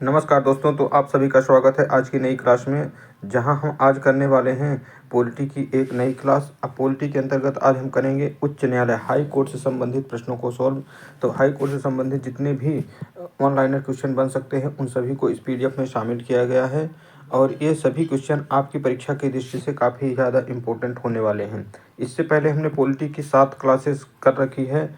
नमस्कार दोस्तों, तो आप सभी का स्वागत है आज की नई क्लास में, जहां हम आज करने वाले हैं पॉलिटी की एक नई क्लास। अब पॉलिटी के अंतर्गत आज हम करेंगे उच्च न्यायालय हाई कोर्ट से संबंधित प्रश्नों को सॉल्व। तो हाई कोर्ट से संबंधित जितने भी ऑनलाइनर क्वेश्चन बन सकते हैं उन सभी को इस पीडीएफ में शामिल किया गया है, और ये सभी क्वेश्चन आपकी परीक्षा की दृष्टि से काफ़ी ज़्यादा इम्पोर्टेंट होने वाले हैं। इससे पहले हमने पॉलिटी की 7 क्लासेस कर रखी है,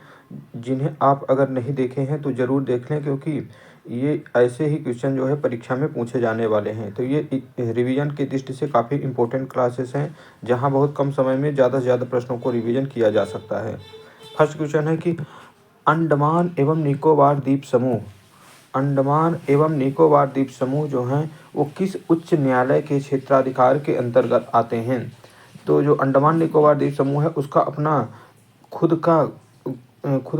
जिन्हें आप अगर नहीं देखे हैं तो ज़रूर देख लें, क्योंकि ये ऐसे ही क्वेश्चन जो है परीक्षा में पूछे जाने वाले हैं। तो ये रिवीजन की दृष्टि से काफ़ी इम्पोर्टेंट क्लासेस हैं, जहां बहुत कम समय में ज़्यादा से ज़्यादा प्रश्नों को रिवीजन किया जा सकता है। फर्स्ट क्वेश्चन है कि अंडमान एवं निकोबार द्वीप समूह अंडमान एवं निकोबार द्वीप समूह जो हैं वो किस उच्च न्यायालय के क्षेत्राधिकार के अंतर्गत आते हैं। तो जो अंडमान निकोबार द्वीप समूह है उसका अपना खुद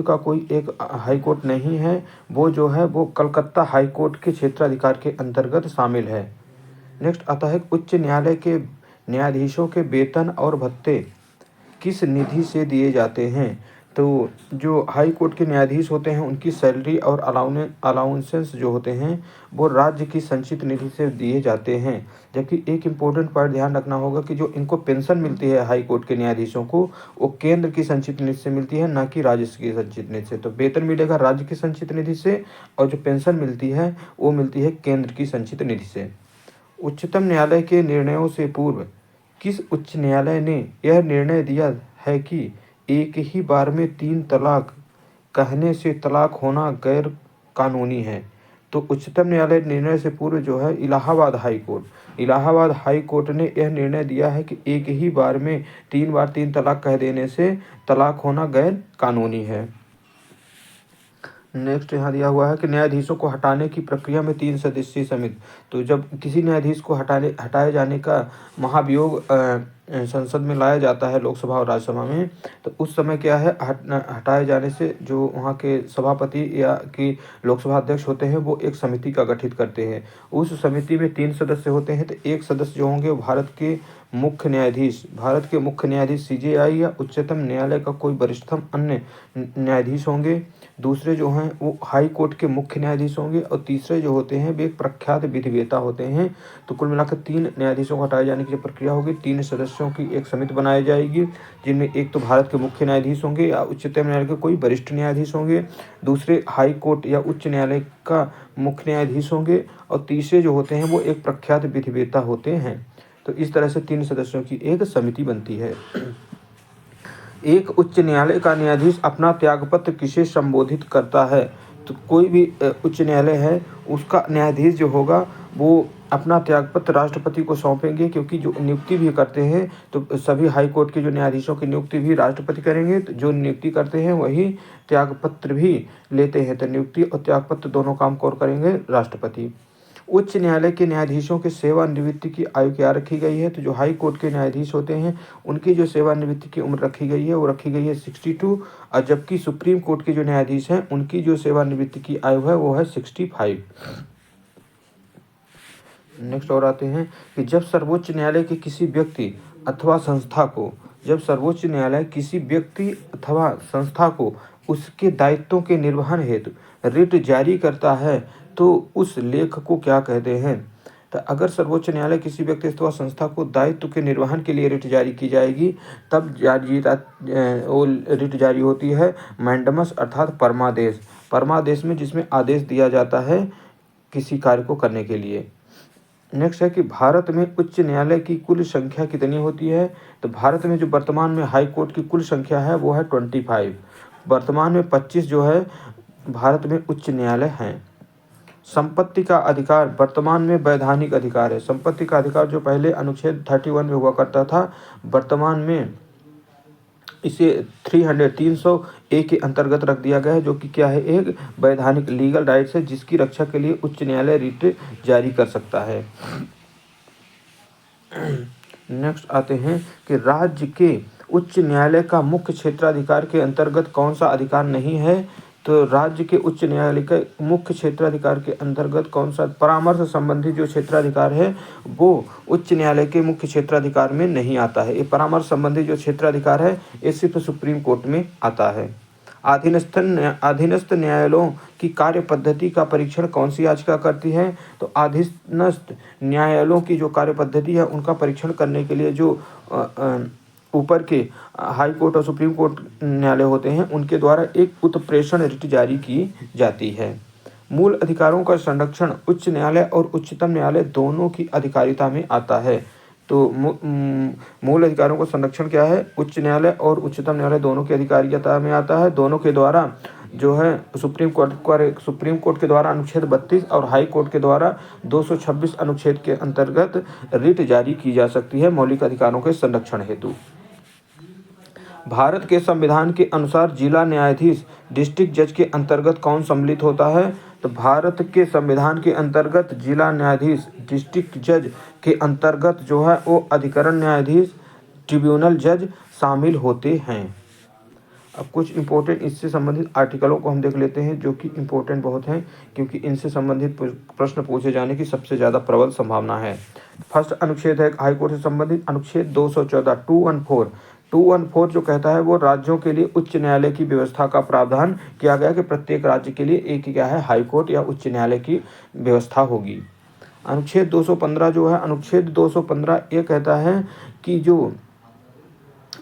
का कोई एक हाई कोर्ट नहीं है। वो जो है वो कलकत्ता हाई कोर्ट के क्षेत्राधिकार के अंतर्गत शामिल है। नेक्स्ट आता है उच्च न्यायालय के न्यायाधीशों के वेतन और भत्ते किस निधि से दिए जाते हैं। तो जो हाई कोर्ट के न्यायाधीश होते हैं उनकी सैलरी और अलाउंसेंस जो होते हैं वो राज्य की संचित निधि से दिए जाते हैं। जबकि एक इम्पोर्टेंट पॉइंट ध्यान रखना होगा कि जो इनको पेंशन मिलती है हाई कोर्ट के न्यायाधीशों को, वो केंद्र की संचित निधि से मिलती है, ना कि राज्य की संचित निधि से। तो वेतन मिलेगा राज्य की संचित निधि से, और जो पेंशन मिलती है वो मिलती है केंद्र की संचित निधि से। उच्चतम न्यायालय के निर्णयों से पूर्व किस उच्च न्यायालय ने यह निर्णय दिया है कि एक ही बार में 3 तलाक कहने से तलाक होना गैर कानूनी है। तो उच्चतम न्यायालय निर्णय से पूर्व जो है इलाहाबाद हाई कोर्ट ने यह निर्णय दिया है कि एक ही बार में 3 बार 3 तलाक कह देने से तलाक होना गैर कानूनी है। नेक्स्ट यहाँ दिया हुआ है कि न्यायाधीशों को हटाने की प्रक्रिया में 3 सदस्यीय समिति। तो जब किसी न्यायाधीश को हटाए जाने का महाभियोग संसद में लाया जाता है, लोकसभा और राज्यसभा में, तो उस समय क्या है, हटाए जाने से जो वहाँ के सभापति या कि लोकसभा अध्यक्ष होते हैं वो एक समिति का गठित करते हैं। उस समिति में 3 सदस्य होते हैं। तो एक सदस्य जो होंगे वो भारत के मुख्य न्यायाधीश सीजेआई या उच्चतम न्यायालय का कोई वरिष्ठतम अन्य न्यायाधीश होंगे। दूसरे जो हैं वो हाई कोर्ट के मुख्य न्यायाधीश होंगे, और तीसरे जो होते हैं वे एक प्रख्यात विधिवेता होते हैं। तो कुल मिलाकर 3 न्यायाधीशों को हटाए जाने की जो प्रक्रिया होगी, 3 सदस्यों की एक समिति बनाई जाएगी, जिनमें एक तो भारत के मुख्य न्यायाधीश होंगे या उच्चतम न्यायालय के कोई वरिष्ठ न्यायाधीश होंगे, दूसरे हाई कोर्ट या उच्च न्यायालय का मुख्य न्यायाधीश होंगे, और तीसरे जो होते हैं वो एक प्रख्यात विधिवेता होते हैं। तो इस तरह से 3 सदस्यों की एक समिति बनती है। एक उच्च न्यायालय का न्यायाधीश अपना त्यागपत्र किसे संबोधित करता है। तो कोई भी उच्च न्यायालय है उसका न्यायाधीश जो होगा वो अपना त्यागपत्र राष्ट्रपति को सौंपेंगे, क्योंकि जो नियुक्ति भी करते हैं तो सभी हाई कोर्ट के जो न्यायाधीशों की नियुक्ति भी राष्ट्रपति करेंगे। तो जो नियुक्ति करते हैं वही त्यागपत्र भी लेते हैं। तो नियुक्ति और त्यागपत्र दोनों काम कौन करेंगे? राष्ट्रपति। उच्च न्यायालय के न्यायाधीशों के सेवानिवृत्ति की आयु क्या रखी गई है। तो जो हाई कोर्ट के न्यायाधीश होते हैं उनकी जो सेवानिवृत्ति की उम्र रखी गई है वो रखी गई है 62, और जबकि सुप्रीम कोर्ट के जो न्यायाधीश हैं उनकी जो सेवानिवृत्ति की आयु है वो है 65। नेक्स्ट और आते हैं कि जब सर्वोच्च न्यायालय के किसी व्यक्ति अथवा संस्था को उसके दायित्वों के निर्वहन हेतु रिट जारी करता है तो उस लेख को क्या कहते हैं। तो अगर सर्वोच्च न्यायालय किसी व्यक्ति अथवा संस्था को दायित्व के निर्वहन के लिए रिट जारी की जाएगी, तब वो रिट जारी होती है मैंडमस अर्थात परमादेश में, जिसमें आदेश दिया जाता है किसी कार्य को करने के लिए। नेक्स्ट है कि भारत में उच्च न्यायालय की कुल संख्या कितनी होती है। तो भारत में जो वर्तमान में हाई कोर्ट की कुल संख्या है वो है 25। वर्तमान में 25 जो है भारत में उच्च न्यायालय हैं। संपत्ति का अधिकार वर्तमान में वैधानिक अधिकार है। संपत्ति का अधिकार जो पहले अनुच्छेद 31 में हुआ करता था, वर्तमान में इसे 300A के अंतर्गत रख दिया गया है, जो कि क्या है, एक वैधानिक लीगल राइट्स है, जिसकी रक्षा के लिए उच्च न्यायालय रिट जारी कर सकता है। नेक्स्ट आते हैं कि राज्य के उच्च न्यायालय का मुख्य क्षेत्राधिकार के अंतर्गत कौन सा अधिकार नहीं है। तो राज्य के उच्च न्यायालय के मुख्य क्षेत्राधिकार के अंतर्गत कौन सा परामर्श संबंधी जो क्षेत्राधिकार है वो उच्च न्यायालय के मुख्य क्षेत्राधिकार में नहीं आता है। ये परामर्श संबंधी जो क्षेत्राधिकार है ये सिर्फ सुप्रीम कोर्ट में आता है। अधीनस्थ न्यायालयों की कार्य पद्धति का परीक्षण कौन सी याचिका करती है? तो अधीनस्थ न्यायालयों की जो कार्य पद्धति है उनका परीक्षण करने के लिए जो ऊपर के हाई कोर्ट और सुप्रीम कोर्ट न्यायालय होते हैं उनके द्वारा एक उत्प्रेषण रिट जारी की जाती है। मूल अधिकारों का संरक्षण उच्च न्यायालय और उच्चतम न्यायालय दोनों की अधिकारिता में आता है। तो मूल अधिकारों का संरक्षण क्या है? उच्च न्यायालय और उच्चतम न्यायालय दोनों की अधिकारिता में आता है। दोनों के द्वारा जो है सुप्रीम कोर्ट के द्वारा अनुच्छेद 32 और हाई कोर्ट के द्वारा 226 अनुच्छेद के अंतर्गत रिट जारी की जा सकती है मौलिक अधिकारों के संरक्षण हेतु। भारत के संविधान के अनुसार जिला न्यायाधीश डिस्ट्रिक्ट जज के अंतर्गत कौन सम्मिलित होता है? तो भारत के संविधान के अंतर्गत जिला न्यायाधीश डिस्ट्रिक्ट जज के अंतर्गत जो है वो अधिकरण न्यायाधीश ट्रिब्यूनल जज शामिल होते हैं। अब कुछ इंपॉर्टेंट इससे संबंधित आर्टिकलों को हम देख लेते हैं जो कि इंपॉर्टेंट बहुत हैं क्योंकि इनसे संबंधित प्रश्न पूछे जाने की सबसे ज़्यादा प्रबल संभावना है। फर्स्ट अनुच्छेद है हाई कोर्ट से संबंधित अनुच्छेद 214 214 जो कहता है वो राज्यों के लिए उच्च न्यायालय की व्यवस्था का प्रावधान किया गया कि प्रत्येक राज्य के लिए एक क्या है हाई कोर्ट या उच्च न्यायालय की व्यवस्था होगी। अनुच्छेद 215 जो है अनुच्छेद 215 ये कहता है कि जो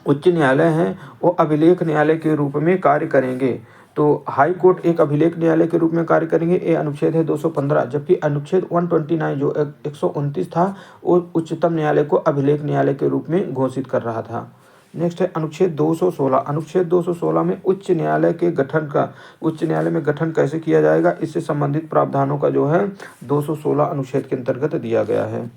उच्च न्यायालय हैं वो अभिलेख न्यायालय के रूप में कार्य करेंगे। तो हाई कोर्ट एक अभिलेख न्यायालय के रूप में कार्य करेंगे, ये अनुच्छेद है 215। जबकि अनुच्छेद 129 जो 129 था वो उच्चतम न्यायालय को अभिलेख न्यायालय के रूप में घोषित कर रहा था। नेक्स्ट है अनुच्छेद 216। अनुच्छेद 216 में उच्च न्यायालय में गठन कैसे किया जाएगा इससे संबंधित प्रावधानों का जो है 216 अनुच्छेद के अंतर्गत दिया गया है।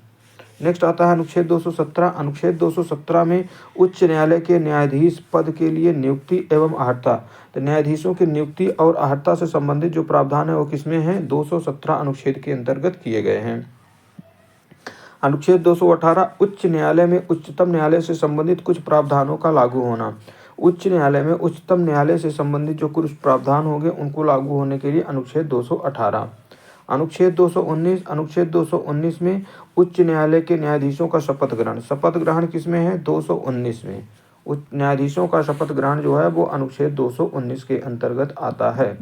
नेक्स्ट आता है अनुच्छेद 217। अनुच्छेद 217 में उच्च न्यायालय के न्यायाधीश पद के लिए नियुक्ति एवं अहर्ता। तो न्यायाधीशों की नियुक्ति और अहर्ता से संबंधित जो प्रावधान है वो किसमें है? 217 अनुच्छेद के अंतर्गत किए गए हैं। अनुच्छेद 218 उच्च न्यायालय में उच्चतम न्यायालय से संबंधित कुछ प्रावधानों का लागू होना। उच्च न्यायालय में उच्चतम न्यायालय से संबंधित जो कुछ प्रावधान होंगे उनको लागू होने के लिए अनुच्छेद 218। अनुच्छेद 219। अनुच्छेद 219 में उच्च न्यायालय के न्यायाधीशों का शपथ ग्रहण किसमें है? 219 में। उच्च न्यायाधीशों का शपथ ग्रहण जो है वो अनुच्छेद 219 के अंतर्गत आता है।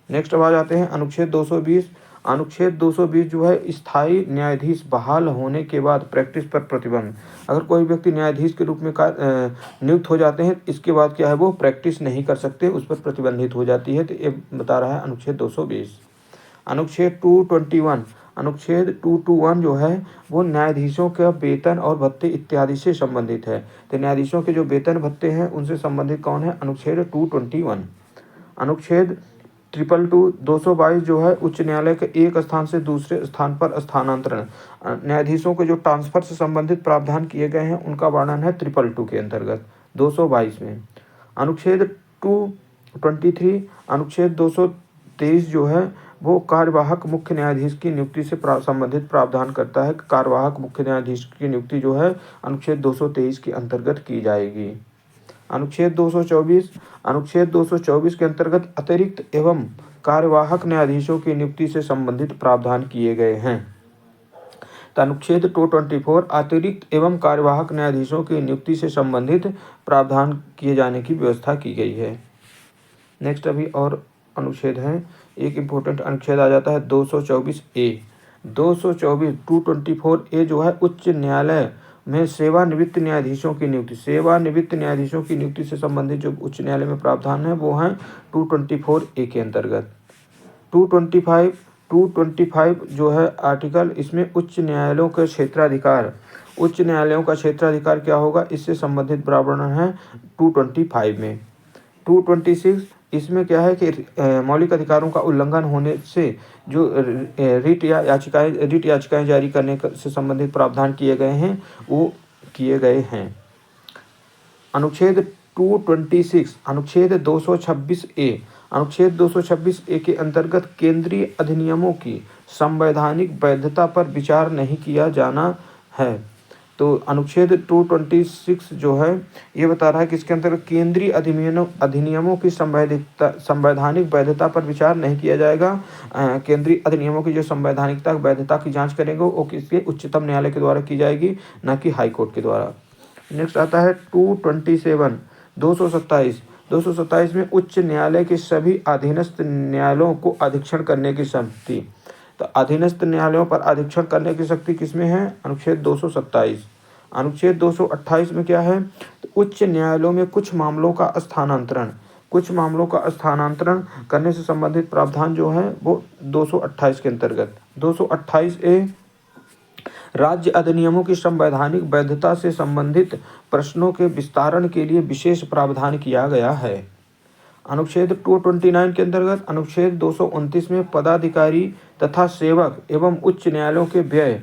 नेक्स्ट आ जाते हैं अनुच्छेद 220। अनुच्छेद 220 जो है स्थायी न्यायाधीश बहाल होने के बाद प्रैक्टिस पर प्रतिबंध। अगर कोई व्यक्ति न्यायाधीश के रूप में नियुक्त हो जाते हैं इसके बाद क्या है वो प्रैक्टिस नहीं कर सकते, उस पर प्रतिबंधित हो जाती है। तो ये बता रहा है अनुच्छेद 220। अनुच्छेद 221। अनुच्छेद 221 जो है वो न्यायाधीशों का वेतन और भत्ते इत्यादि से संबंधित है। तो न्यायाधीशों के जो वेतन भत्ते हैं उनसे संबंधित कौन है? अनुच्छेद 221। अनुच्छेद 222 जो है उच्च न्यायालय के एक स्थान से दूसरे स्थान पर स्थानांतरण। न्यायाधीशों के जो ट्रांसफर से संबंधित प्रावधान किए गए हैं उनका वर्णन है 222 के अंतर्गत 222 में। अनुच्छेद 223। अनुच्छेद 223 जो है वो कार्यवाहक मुख्य न्यायाधीश की नियुक्ति से संबंधित प्रावधान करता है। कार्यवाहक मुख्य न्यायाधीश की नियुक्ति जो है अनुच्छेद 223 के अंतर्गत की जाएगी। अनुच्छेद 224। अनुच्छेद 224 के अंतर्गत अतिरिक्त एवं कार्यवाहक न्यायाधीशों की नियुक्ति से संबंधित प्रावधान किए गए हैं। तो अनुच्छेद 224 अतिरिक्त एवं कार्यवाहक न्यायाधीशों की नियुक्ति से संबंधित प्रावधान किए जाने की व्यवस्था की गई है। नेक्स्ट अभी और अनुच्छेद हैं। एक इम्पोर्टेंट अनुच्छेद आ जाता है 224A। 224 जो है उच्च न्यायालय में सेवानिवृत्त न्यायाधीशों की नियुक्ति। सेवानिवृत्त न्यायाधीशों की नियुक्ति से संबंधित जो उच्च न्यायालय में प्रावधान है वो हैं 224A के अंतर्गत। 225 जो है आर्टिकल, इसमें उच्च न्यायालयों का क्षेत्राधिकार। उच्च न्यायालयों का क्षेत्राधिकार क्या होगा इससे संबंधित प्रावधान है 225 में। 226 इसमें क्या है कि मौलिक अधिकारों का उल्लंघन होने से जो रिट याचिकाएं जारी करने से संबंधित प्रावधान किए गए हैं वो किए गए हैं। अनुच्छेद 226 अनुच्छेद 226A। अनुच्छेद 226A के अंतर्गत केंद्रीय अधिनियमों की संवैधानिक वैधता पर विचार नहीं किया जाना है। तो अनुच्छेद 226 जो है ये बता रहा है कि इसके अंतर्गत केंद्रीय अधिनियमों की संवैधानिक वैधता पर विचार नहीं किया जाएगा। केंद्रीय अधिनियमों की जो संवैधानिकता वैधता की जांच करेंगे वो किसके? उच्चतम न्यायालय के द्वारा की जाएगी, न कि हाई कोर्ट के द्वारा। नेक्स्ट आता है 227 227 227 में उच्च न्यायालय के सभी अधीनस्थ न्यायालयों को अधीक्षण करने की शक्ति। तो अधीनस्थ न्यायालयों पर अधीक्षण करने की शक्ति किसमें है? अनुच्छेद 227। अनुच्छेद 228 में क्या है? तो उच्च न्यायालयों में कुछ मामलों का स्थानांतरण करने से संबंधित प्रावधान जो है वो 228 के अंतर्गत। 228A राज्य अधिनियमों की संवैधानिक वैधता से संबंधित प्रश्नों के विस्तारण के लिए विशेष प्रावधान किया गया है। अनुच्छेद 229 के अंतर्गत अनुच्छेद 229 में पदाधिकारी तथा सेवक एवं उच्च न्यायालयों के व्यय,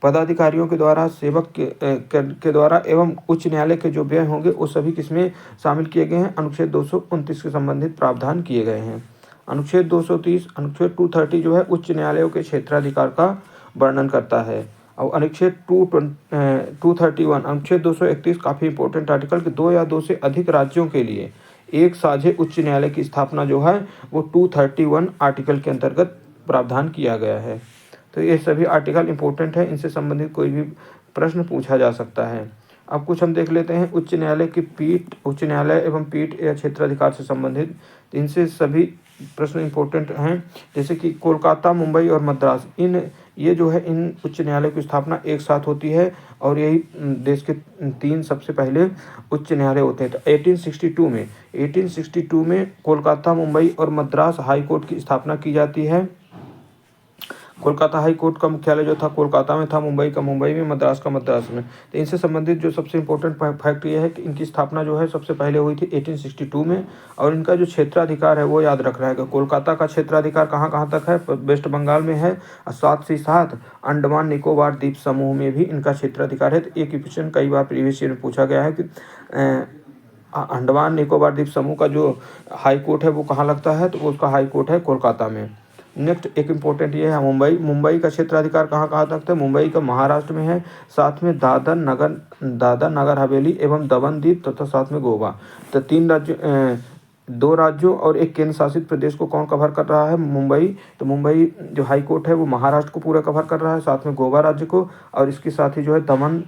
पदाधिकारियों के द्वारा सेवक के द्वारा एवं उच्च न्यायालय के जो व्यय होंगे वो सभी किसमें शामिल किए गए हैं? अनुच्छेद 229 के संबंधित प्रावधान किए गए हैं। अनुच्छेद 230 अनुच्छेद 230 जो है उच्च न्यायालयों के क्षेत्राधिकार का वर्णन करता है। और अनुच्छेद 231 अनुच्छेद 231 काफ़ी इंपॉर्टेंट आर्टिकल कि 2 या 2 से अधिक राज्यों के लिए एक साझे उच्च न्यायालय की स्थापना जो है वो 231 आर्टिकल के अंतर्गत प्रावधान किया गया है। तो ये सभी आर्टिकल इंपॉर्टेंट है, इनसे संबंधित कोई भी प्रश्न पूछा जा सकता है। अब कुछ हम देख लेते हैं उच्च न्यायालय की पीठ, उच्च न्यायालय एवं पीठ या क्षेत्राधिकार से संबंधित। इनसे सभी प्रश्न इंपॉर्टेंट हैं, जैसे कि कोलकाता, मुंबई और मद्रास, ये जो है इन उच्च न्यायालय की स्थापना एक साथ होती है और यही देश के 3 सबसे पहले उच्च न्यायालय होते हैं। तो 1862 में कोलकाता, मुंबई और मद्रास हाई कोर्ट की स्थापना की जाती है। कोलकाता हाई कोर्ट का मुख्यालय जो था कोलकाता में था, मुंबई का मुंबई में, मद्रास का मद्रास में। तो इनसे संबंधित जो सबसे इम्पोर्टेंट फैक्ट ये है कि इनकी स्थापना जो है सबसे पहले हुई थी 1862 में। और इनका जो क्षेत्राधिकार है वो याद रखना है कि कोलकाता का क्षेत्राधिकार कहाँ कहाँ तक है? वेस्ट बंगाल में है और साथ ही साथ अंडमान निकोबार द्वीप समूह में भी इनका क्षेत्राधिकार है। तो एक क्वेश्चन कई बार प्रीवियस ईयर में पूछा गया है कि अंडमान निकोबार द्वीप समूह का जो हाई कोर्ट है वो कहाँ लगता है? तो उसका हाई कोर्ट है कोलकाता में। नेक्स्ट एक इम्पोर्टेंट ये है मुंबई का क्षेत्राधिकार कहाँ कहाँ तक है? मुंबई का महाराष्ट्र में है, साथ में दादर नगर हवेली एवं दमन द्वीप तथा साथ में गोवा। तो 2 राज्यों और एक केंद्र शासित प्रदेश को कौन कवर कर रहा है? मुंबई। तो मुंबई जो हाई कोर्ट है वो महाराष्ट्र को पूरा कवर कर रहा है, साथ में गोवा राज्य को, और इसके साथ ही जो है दादर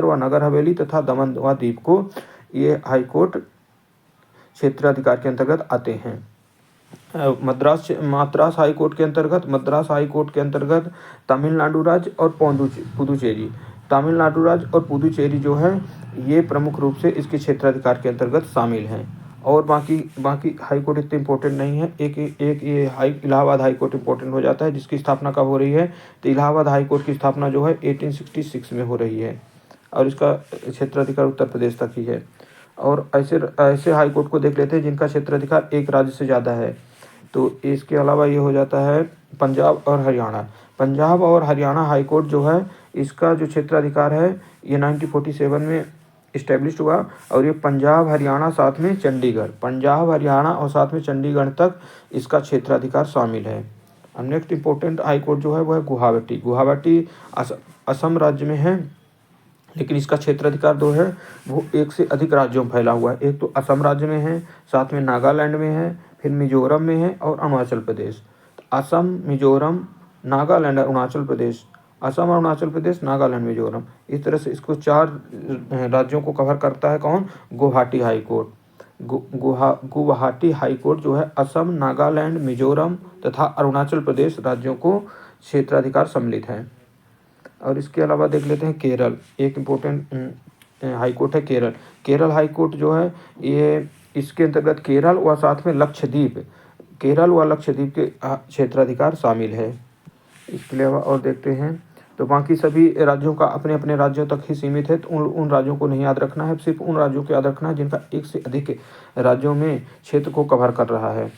व नगर हवेली तथा दमन व द्वीप को ये हाई कोर्ट क्षेत्राधिकार के अंतर्गत आते हैं। मद्रास हाई कोर्ट के अंतर्गत तमिलनाडु राज्य और पुदुचेरी जो है ये प्रमुख रूप से इसके क्षेत्राधिकार के अंतर्गत शामिल हैं। और बाकी हाई कोर्ट इतने इंपॉर्टेंट नहीं है। एक ये इलाहाबाद हाई कोर्ट इंपॉर्टेंट हो जाता है, जिसकी स्थापना कब हो रही है? तो इलाहाबाद हाई कोर्ट की स्थापना जो है 1866 में हो रही है और इसका क्षेत्राधिकार उत्तर प्रदेश तक ही है। और ऐसे हाई कोर्ट को देख लेते हैं जिनका क्षेत्राधिकार एक राज्य से ज़्यादा है। तो इसके अलावा ये हो जाता है पंजाब और हरियाणा हाई कोर्ट जो है इसका जो क्षेत्राधिकार है ये 1947 में इस्टेब्लिश हुआ और ये पंजाब हरियाणा और साथ में चंडीगढ़ तक इसका क्षेत्राधिकार शामिल है। अब नेक्स्ट इंपॉर्टेंट हाई कोर्ट जो है वो है गुवाहाटी असम राज्य में है, लेकिन इसका क्षेत्राधिकार जो है वो 1 से अधिक राज्यों में फैला हुआ है। एक तो असम राज्य में है, साथ में नागालैंड में है, फिर मिजोरम में है और अरुणाचल प्रदेश। असम, मिजोरम, नागालैंड, अरुणाचल प्रदेश, नागालैंड, मिजोरम, इस तरह से इसको 4 राज्यों को कवर करता है कौन? Guwahati high court. Guwahati high court जो है असम, नागालैंड, मिजोरम तथा अरुणाचल प्रदेश राज्यों को क्षेत्राधिकार सम्मिलित है। और इसके अलावा देख लेते हैं केरल, एक इम्पोर्टेंट हाई कोर्ट है केरल हाई कोर्ट जो है ये इसके अंतर्गत केरल व साथ में लक्षद्वीप के क्षेत्राधिकार शामिल है। इसके अलावा और देखते हैं तो बाकी सभी राज्यों का अपने अपने राज्यों तक ही सीमित है, तो उन राज्यों को नहीं याद रखना है, सिर्फ उन राज्यों को याद रखना है जिनका 1 से अधिक राज्यों में क्षेत्र को कवर कर रहा है।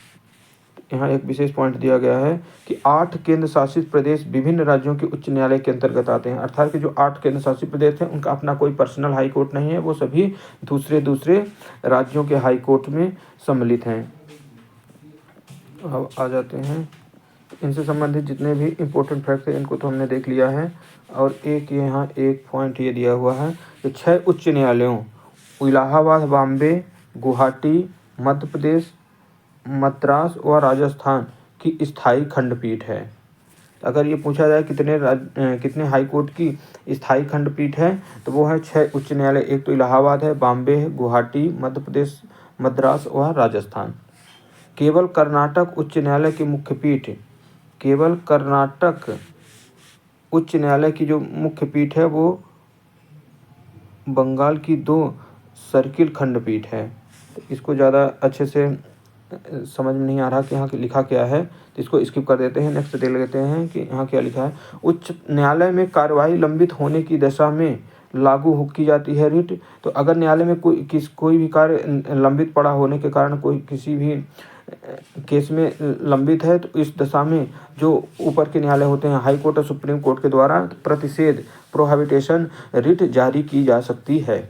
यहाँ एक विशेष पॉइंट दिया गया है कि 8 केंद्र शासित प्रदेश विभिन्न राज्यों के उच्च न्यायालय के अंतर्गत आते हैं, अर्थात कि जो 8 केंद्र शासित प्रदेश हैं उनका अपना कोई पर्सनल हाई कोर्ट नहीं है, वो सभी दूसरे राज्यों के हाई कोर्ट में सम्मिलित हैं। अब आ जाते हैं इनसे संबंधित जितने भी इम्पोर्टेंट फैक्ट हैं इनको तो हमने देख लिया है। और यहाँ एक पॉइंट ये दिया हुआ है कि 6 उच्च न्यायालयों इलाहाबाद, बॉम्बे, गुवाहाटी, मध्य प्रदेश, मद्रास व राजस्थान की स्थायी खंडपीठ है। अगर ये पूछा जाए कितने हाई कोर्ट की स्थायी खंडपीठ है, तो वो है 6 उच्च न्यायालय। एक तो इलाहाबाद है, बॉम्बे है, गुवाहाटी, मध्य प्रदेश, मद्रास और राजस्थान। केवल कर्नाटक उच्च न्यायालय की मुख्य पीठ, केवल कर्नाटक उच्च न्यायालय की जो मुख्य पीठ है वो बंगाल की 2 सर्किल खंडपीठ है। तो इसको ज़्यादा अच्छे से समझ में नहीं आ रहा कि यहाँ लिखा क्या है, तो इसको स्किप कर देते हैं। नेक्स्ट देख लेते हैं कि यहाँ क्या लिखा है। उच्च न्यायालय में कार्यवाही लंबित होने की दशा में लागू की जाती है रिट। तो अगर न्यायालय में कोई भी कार्य लंबित पड़ा होने के कारण कोई किसी भी केस में लंबित है, तो इस दशा में जो ऊपर के न्यायालय होते हैं, हाई कोर्ट और सुप्रीम कोर्ट के द्वारा प्रतिषेध प्रोहिबिटेशन रिट जारी की जा सकती है।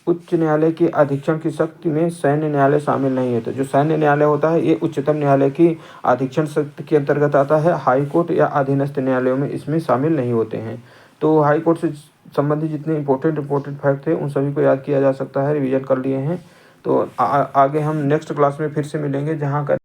उच्च न्यायालय के अधीक्षण की शक्ति में सैन्य न्यायालय शामिल नहीं है। तो जो सैन्य न्यायालय होता है ये उच्चतम न्यायालय की अधीक्षण शक्ति के अंतर्गत आता है। हाई कोर्ट या अधीनस्थ न्यायालयों में इसमें शामिल नहीं होते हैं। तो हाई कोर्ट से संबंधित जितने इंपॉर्टेंट फैक्ट थे उन सभी को याद किया जा सकता है, रिवीजन कर लिए हैं। तो आगे हम नेक्स्ट क्लास में फिर से मिलेंगे, जहाँ का